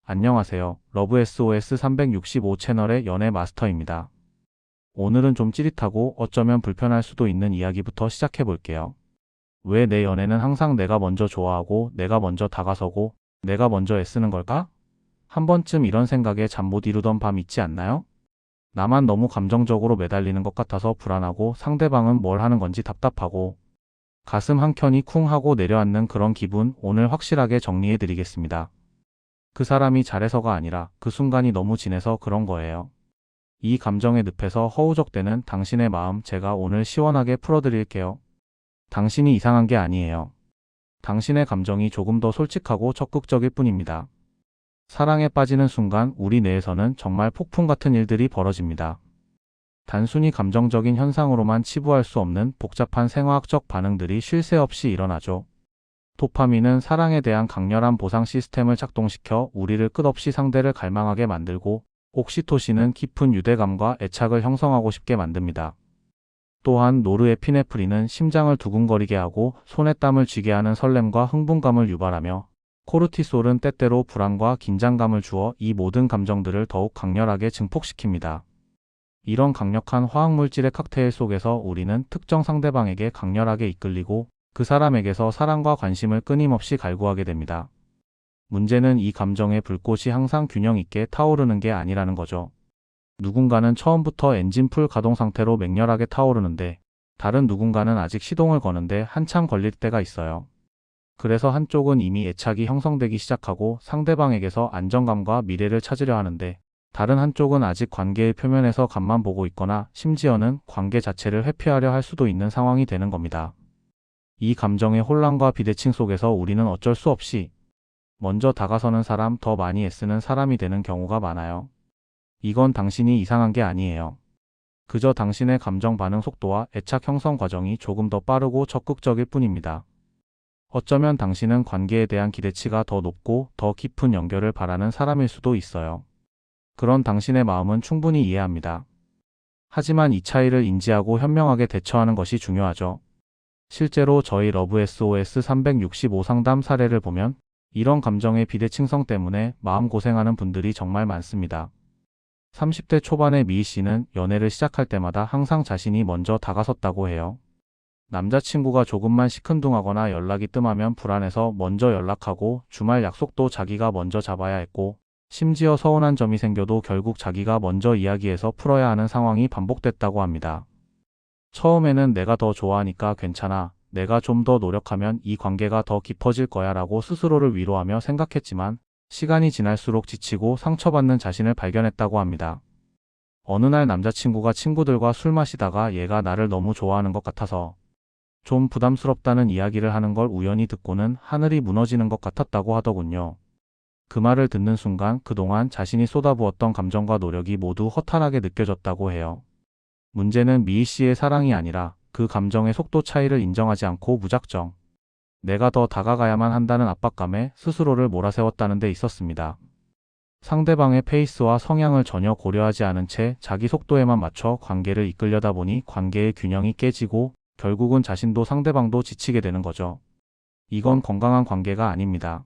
안녕하세요. 러브 SOS 365 채널의 연애 마스터입니다. 오늘은 좀 찌릿하고 어쩌면 불편할 수도 있는 이야기부터 시작해 볼게요. 왜 내 연애는 항상 내가 먼저 좋아하고 내가 먼저 다가서고 내가 먼저 애쓰는 걸까? 한 번쯤 이런 생각에 잠 못 이루던 밤 있지 않나요? 나만 너무 감정적으로 매달리는 것 같아서 불안하고 상대방은 뭘 하는 건지 답답하고 가슴 한켠이 쿵 하고 내려앉는 그런 기분 오늘 확실하게 정리해 드리겠습니다. 그 사람이 잘해서가 아니라 그 순간이 너무 진해서 그런 거예요. 이 감정의 늪에서 허우적대는 당신의 마음 제가 오늘 시원하게 풀어드릴게요. 당신이 이상한 게 아니에요. 당신의 감정이 조금 더 솔직하고 적극적일 뿐입니다. 사랑에 빠지는 순간 우리 뇌에서는 정말 폭풍 같은 일들이 벌어집니다. 단순히 감정적인 현상으로만 치부할 수 없는 복잡한 생화학적 반응들이 쉴 새 없이 일어나죠. 도파민은 사랑에 대한 강렬한 보상 시스템을 작동시켜 우리를 끝없이 상대를 갈망하게 만들고, 옥시토신은 깊은 유대감과 애착을 형성하고 싶게 만듭니다. 또한 노르에피네프린은 심장을 두근거리게 하고 손에 땀을 쥐게 하는 설렘과 흥분감을 유발하며, 코르티솔은 때때로 불안과 긴장감을 주어 이 모든 감정들을 더욱 강렬하게 증폭시킵니다. 이런 강력한 화학물질의 칵테일 속에서 우리는 특정 상대방에게 강렬하게 이끌리고 그 사람에게서 사랑과 관심을 끊임없이 갈구하게 됩니다. 문제는 이 감정의 불꽃이 항상 균형 있게 타오르는 게 아니라는 거죠. 누군가는 처음부터 엔진 풀 가동 상태로 맹렬하게 타오르는데 다른 누군가는 아직 시동을 거는데 한참 걸릴 때가 있어요. 그래서 한쪽은 이미 애착이 형성되기 시작하고 상대방에게서 안정감과 미래를 찾으려 하는데, 다른 한쪽은 아직 관계의 표면에서 간만 보고 있거나 심지어는 관계 자체를 회피하려 할 수도 있는 상황이 되는 겁니다. 이 감정의 혼란과 비대칭 속에서 우리는 어쩔 수 없이 먼저 다가서는 사람, 더 많이 애쓰는 사람이 되는 경우가 많아요. 이건 당신이 이상한 게 아니에요. 그저 당신의 감정 반응 속도와 애착 형성 과정이 조금 더 빠르고 적극적일 뿐입니다. 어쩌면 당신은 관계에 대한 기대치가 더 높고 더 깊은 연결을 바라는 사람일 수도 있어요. 그런 당신의 마음은 충분히 이해합니다. 하지만 이 차이를 인지하고 현명하게 대처하는 것이 중요하죠. 실제로 저희 러브 SOS 365 상담 사례를 보면 이런 감정의 비대칭성 때문에 마음고생하는 분들이 정말 많습니다. 30대 초반의 미희 씨는 연애를 시작할 때마다 항상 자신이 먼저 다가섰다고 해요. 남자친구가 조금만 시큰둥하거나 연락이 뜸하면 불안해서 먼저 연락하고 주말 약속도 자기가 먼저 잡아야 했고, 심지어 서운한 점이 생겨도 결국 자기가 먼저 이야기해서 풀어야 하는 상황이 반복됐다고 합니다. 처음에는 내가 더 좋아하니까 괜찮아, 내가 좀 더 노력하면 이 관계가 더 깊어질 거야 라고 스스로를 위로하며 생각했지만 시간이 지날수록 지치고 상처받는 자신을 발견했다고 합니다. 어느 날 남자친구가 친구들과 술 마시다가 얘가 나를 너무 좋아하는 것 같아서 좀 부담스럽다는 이야기를 하는 걸 우연히 듣고는 하늘이 무너지는 것 같았다고 하더군요. 그 말을 듣는 순간 그동안 자신이 쏟아부었던 감정과 노력이 모두 허탈하게 느껴졌다고 해요. 문제는 미희 씨의 사랑이 아니라 그 감정의 속도 차이를 인정하지 않고 무작정 내가 더 다가가야만 한다는 압박감에 스스로를 몰아세웠다는 데 있었습니다. 상대방의 페이스와 성향을 전혀 고려하지 않은 채 자기 속도에만 맞춰 관계를 이끌려다 보니 관계의 균형이 깨지고 결국은 자신도 상대방도 지치게 되는 거죠. 이건 건강한 관계가 아닙니다.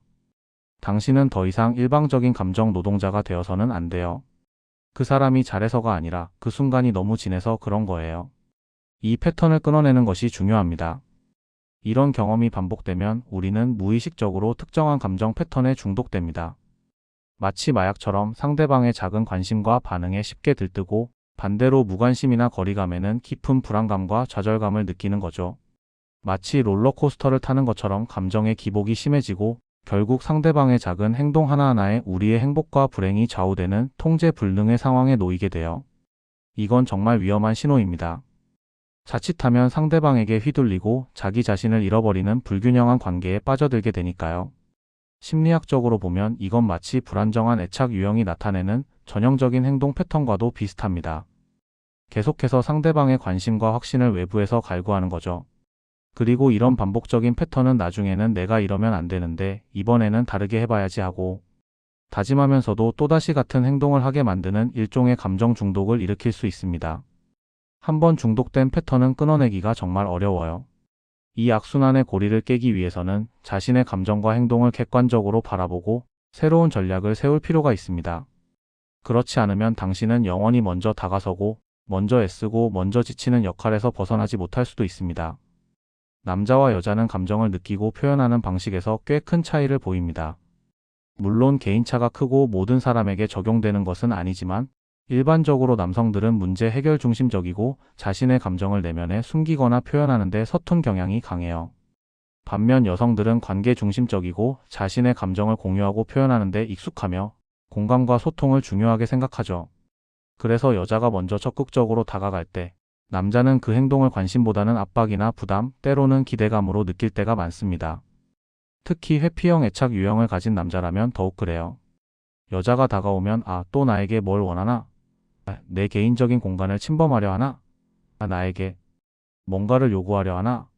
당신은 더 이상 일방적인 감정 노동자가 되어서는 안 돼요. 그 사람이 잘해서가 아니라 그 순간이 너무 진해서 그런 거예요. 이 패턴을 끊어내는 것이 중요합니다. 이런 경험이 반복되면 우리는 무의식적으로 특정한 감정 패턴에 중독됩니다. 마치 마약처럼 상대방의 작은 관심과 반응에 쉽게 들뜨고, 반대로 무관심이나 거리감에는 깊은 불안감과 좌절감을 느끼는 거죠. 마치 롤러코스터를 타는 것처럼 감정의 기복이 심해지고 결국 상대방의 작은 행동 하나하나에 우리의 행복과 불행이 좌우되는 통제 불능의 상황에 놓이게 돼요. 이건 정말 위험한 신호입니다. 자칫하면 상대방에게 휘둘리고 자기 자신을 잃어버리는 불균형한 관계에 빠져들게 되니까요. 심리학적으로 보면 이건 마치 불안정한 애착 유형이 나타내는 전형적인 행동 패턴과도 비슷합니다. 계속해서 상대방의 관심과 확신을 외부에서 갈구하는 거죠. 그리고 이런 반복적인 패턴은 나중에는 내가 이러면 안 되는데 이번에는 다르게 해봐야지 하고 다짐하면서도 또다시 같은 행동을 하게 만드는 일종의 감정 중독을 일으킬 수 있습니다. 한번 중독된 패턴은 끊어내기가 정말 어려워요. 이 악순환의 고리를 깨기 위해서는 자신의 감정과 행동을 객관적으로 바라보고 새로운 전략을 세울 필요가 있습니다. 그렇지 않으면 당신은 영원히 먼저 다가서고, 먼저 애쓰고, 먼저 지치는 역할에서 벗어나지 못할 수도 있습니다. 남자와 여자는 감정을 느끼고 표현하는 방식에서 꽤 큰 차이를 보입니다. 물론 개인차가 크고 모든 사람에게 적용되는 것은 아니지만, 일반적으로 남성들은 문제 해결 중심적이고 자신의 감정을 내면에 숨기거나 표현하는 데 서툰 경향이 강해요. 반면 여성들은 관계 중심적이고 자신의 감정을 공유하고 표현하는 데 익숙하며 공감과 소통을 중요하게 생각하죠. 그래서 여자가 먼저 적극적으로 다가갈 때 남자는 그 행동을 관심보다는 압박이나 부담, 때로는 기대감으로 느낄 때가 많습니다. 특히 회피형 애착 유형을 가진 남자라면 더욱 그래요. 여자가 다가오면 또 나에게 뭘 원하나? 내 개인적인 공간을 침범하려 하나? 나에게 뭔가를 요구하려 하나?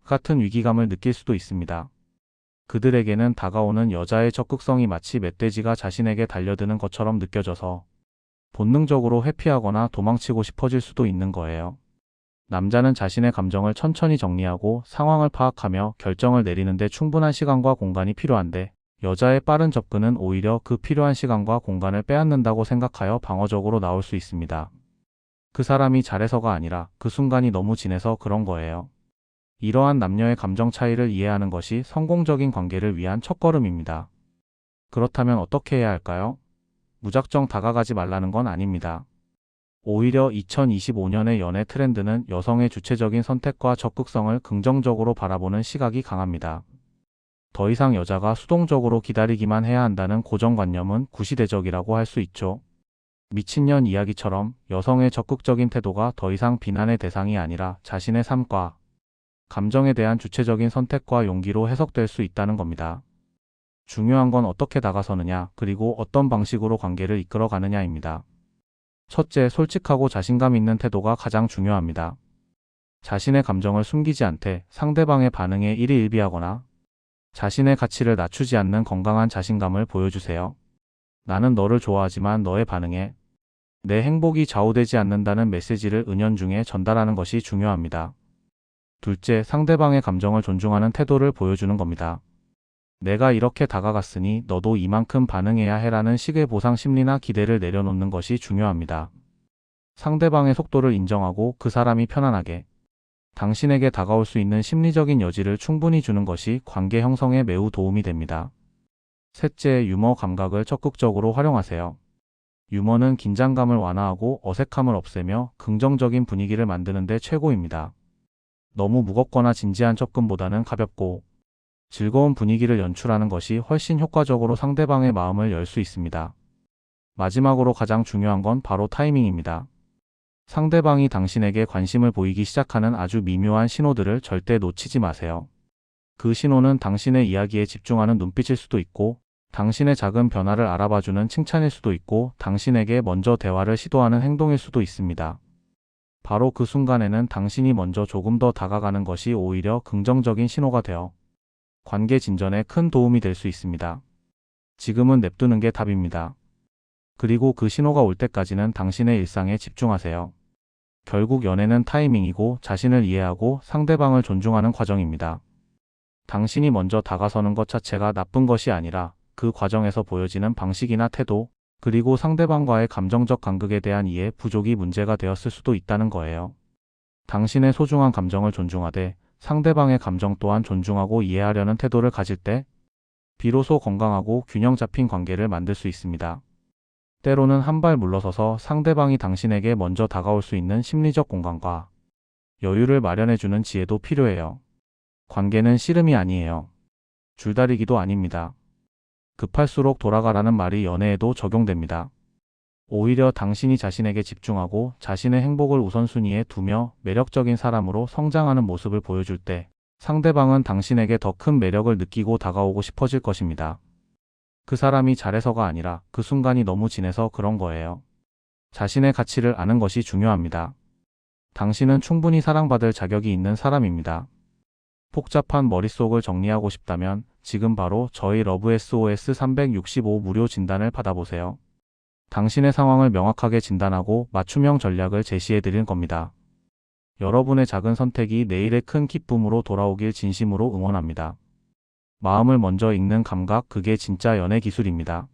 같은 위기감을 느낄 수도 있습니다. 그들에게는 다가오는 여자의 적극성이 마치 멧돼지가 자신에게 달려드는 것처럼 느껴져서 본능적으로 회피하거나 도망치고 싶어질 수도 있는 거예요. 남자는 자신의 감정을 천천히 정리하고 상황을 파악하며 결정을 내리는데 충분한 시간과 공간이 필요한데, 여자의 빠른 접근은 오히려 그 필요한 시간과 공간을 빼앗는다고 생각하여 방어적으로 나올 수 있습니다. 그 사람이 잘해서가 아니라 그 순간이 너무 진해서 그런 거예요. 이러한 남녀의 감정 차이를 이해하는 것이 성공적인 관계를 위한 첫걸음입니다. 그렇다면 어떻게 해야 할까요? 무작정 다가가지 말라는 건 아닙니다. 오히려 2025년의 연애 트렌드는 여성의 주체적인 선택과 적극성을 긍정적으로 바라보는 시각이 강합니다. 더 이상 여자가 수동적으로 기다리기만 해야 한다는 고정관념은 구시대적이라고 할 수 있죠. 미친년 이야기처럼 여성의 적극적인 태도가 더 이상 비난의 대상이 아니라 자신의 삶과 감정에 대한 주체적인 선택과 용기로 해석될 수 있다는 겁니다. 중요한 건 어떻게 다가서느냐, 그리고 어떤 방식으로 관계를 이끌어 가느냐입니다. 첫째, 솔직하고 자신감 있는 태도가 가장 중요합니다. 자신의 감정을 숨기지 않되 상대방의 반응에 일희일비하거나 자신의 가치를 낮추지 않는 건강한 자신감을 보여주세요. 나는 너를 좋아하지만 너의 반응에 내 행복이 좌우되지 않는다는 메시지를 은연중에 전달하는 것이 중요합니다. 둘째, 상대방의 감정을 존중하는 태도를 보여주는 겁니다. 내가 이렇게 다가갔으니 너도 이만큼 반응해야 해라는 식의 보상 심리나 기대를 내려놓는 것이 중요합니다. 상대방의 속도를 인정하고 그 사람이 편안하게 당신에게 다가올 수 있는 심리적인 여지를 충분히 주는 것이 관계 형성에 매우 도움이 됩니다. 셋째, 유머 감각을 적극적으로 활용하세요. 유머는 긴장감을 완화하고 어색함을 없애며 긍정적인 분위기를 만드는 데 최고입니다. 너무 무겁거나 진지한 접근보다는 가볍고 즐거운 분위기를 연출하는 것이 훨씬 효과적으로 상대방의 마음을 열 수 있습니다. 마지막으로 가장 중요한 건 바로 타이밍입니다. 상대방이 당신에게 관심을 보이기 시작하는 아주 미묘한 신호들을 절대 놓치지 마세요. 그 신호는 당신의 이야기에 집중하는 눈빛일 수도 있고, 당신의 작은 변화를 알아봐주는 칭찬일 수도 있고, 당신에게 먼저 대화를 시도하는 행동일 수도 있습니다. 바로 그 순간에는 당신이 먼저 조금 더 다가가는 것이 오히려 긍정적인 신호가 되어 관계 진전에 큰 도움이 될 수 있습니다. 지금은 냅두는 게 답입니다. 그리고 그 신호가 올 때까지는 당신의 일상에 집중하세요. 결국 연애는 타이밍이고 자신을 이해하고 상대방을 존중하는 과정입니다. 당신이 먼저 다가서는 것 자체가 나쁜 것이 아니라 그 과정에서 보여지는 방식이나 태도, 그리고 상대방과의 감정적 간극에 대한 이해 부족이 문제가 되었을 수도 있다는 거예요. 당신의 소중한 감정을 존중하되 상대방의 감정 또한 존중하고 이해하려는 태도를 가질 때 비로소 건강하고 균형 잡힌 관계를 만들 수 있습니다. 때로는 한 발 물러서서 상대방이 당신에게 먼저 다가올 수 있는 심리적 공간과 여유를 마련해주는 지혜도 필요해요. 관계는 씨름이 아니에요. 줄다리기도 아닙니다. 급할수록 돌아가라는 말이 연애에도 적용됩니다. 오히려 당신이 자신에게 집중하고 자신의 행복을 우선순위에 두며 매력적인 사람으로 성장하는 모습을 보여줄 때 상대방은 당신에게 더 큰 매력을 느끼고 다가오고 싶어질 것입니다. 그 사람이 잘해서가 아니라 그 순간이 너무 진해서 그런 거예요. 자신의 가치를 아는 것이 중요합니다. 당신은 충분히 사랑받을 자격이 있는 사람입니다. 복잡한 머릿속을 정리하고 싶다면 지금 바로 저희 러브 SOS 365 무료 진단을 받아보세요. 당신의 상황을 명확하게 진단하고 맞춤형 전략을 제시해 드릴 겁니다. 여러분의 작은 선택이 내일의 큰 기쁨으로 돌아오길 진심으로 응원합니다. 마음을 먼저 읽는 감각, 그게 진짜 연애 기술입니다.